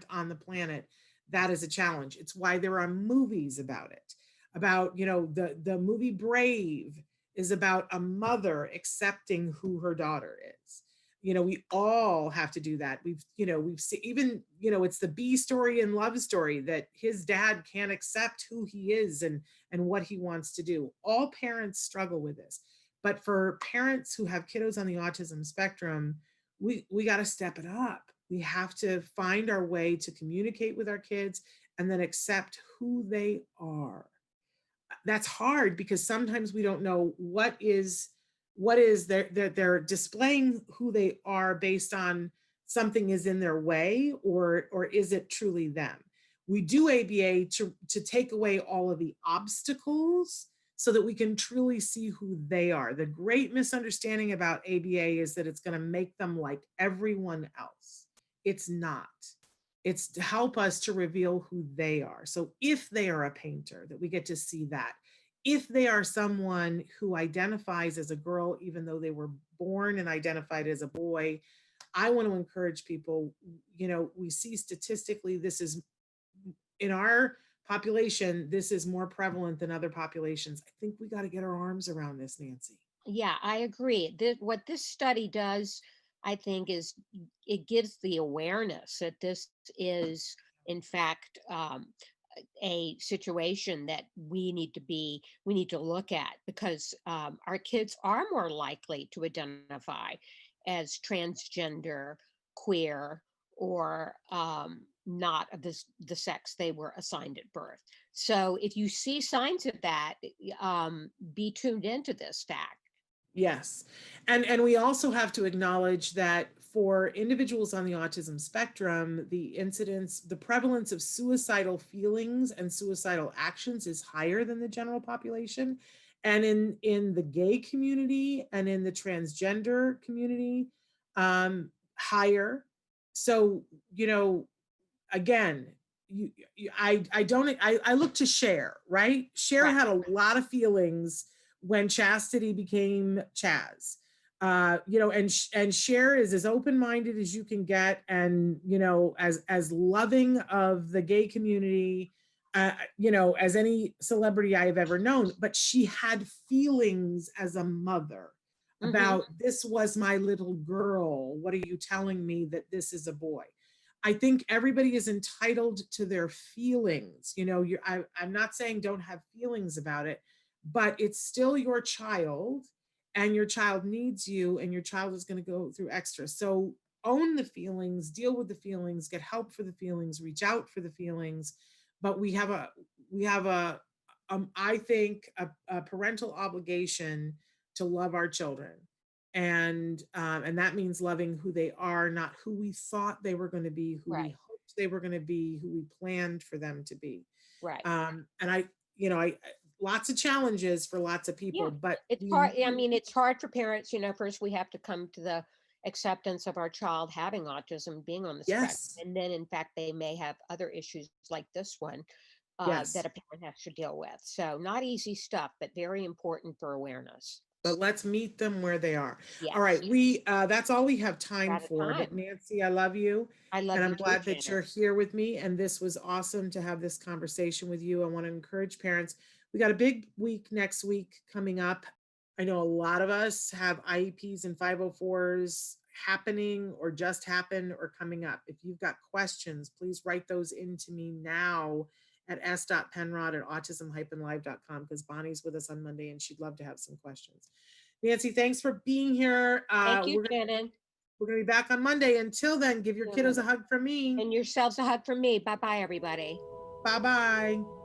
on the planet, that is a challenge. It's why there are movies about it. About, the movie Brave is about a mother accepting who her daughter is. We all have to do that. We've seen, even, it's the B story and Love Story, that his dad can't accept who he is and what he wants to do. All parents struggle with this. But for parents who have kiddos on the autism spectrum, we got to step it up. We have to find our way to communicate with our kids and then accept who they are. That's hard because sometimes we don't know what is what is they're displaying who they are based on something is in their way, or is it truly them? We do ABA to take away all of the obstacles so that we can truly see who they are. The great misunderstanding about ABA is that it's going to make them like everyone else. It's not. It's to help us to reveal who they are. So if they are a painter, that we get to see that. If they are someone who identifies as a girl, even though they were born and identified as a boy, I want to encourage people, you know, we see statistically this is, in our population, this is more prevalent than other populations. I think we got to get our arms around this, Nancy. Yeah, I agree. What this study does, I think, is it gives the awareness that this is, in fact, a situation that we need to look at, because our kids are more likely to identify as transgender, queer, or not of the sex they were assigned at birth. So if you see signs of that, be tuned into this fact. Yes. And we also have to acknowledge that for individuals on the autism spectrum, the prevalence of suicidal feelings and suicidal actions is higher than the general population. And in the gay community and in the transgender community, higher. So, you know, again, I look to Cher, right? Cher Right. had a lot of feelings when Chastity became Chaz. You know, and Cher is as open-minded as you can get, and you know, as loving of the gay community, you know, as any celebrity I have ever known. But she had feelings as a mother about this was my little girl. What are you telling me that this is a boy? I think everybody is entitled to their feelings. You know, I'm not saying don't have feelings about it, but it's still your child, and your child needs you, and your child is going to go through extra. So own the feelings, deal with the feelings, get help for the feelings, reach out for the feelings. But we have a I think a parental obligation to love our children. And that means loving who they are, not who we thought they were going to be, who we Right. hoped they were going to be, who we planned for them to be. Right. And I lots of challenges for lots of people, Yeah, but it's hard. I mean, it's hard for parents. You know, first we have to come to the acceptance of our child having autism, being on the spectrum, yes, and then, in fact, they may have other issues like this one that yes. a parent has to deal with. So, not easy stuff, but very important for awareness. But let's meet them where they are. All Yes, right, that's all we have we're time out of for. But time. Nancy, I love you. I love And you I'm too, glad that Shannon. you're here with me. And this was awesome to have this conversation with you. I want to encourage parents. We got a big week next week coming up. I know a lot of us have IEPs and 504s happening or just happened or coming up. If you've got questions, please write those into me now at s.penrod@autism-live.com, because Bonnie's with us on Monday and she'd love to have some questions. Nancy, thanks for being here. Thank you, Shannon. We're going to be back on Monday. Until then, give your kiddos a hug from me. And yourselves a hug from me. Bye bye, everybody. Bye-bye.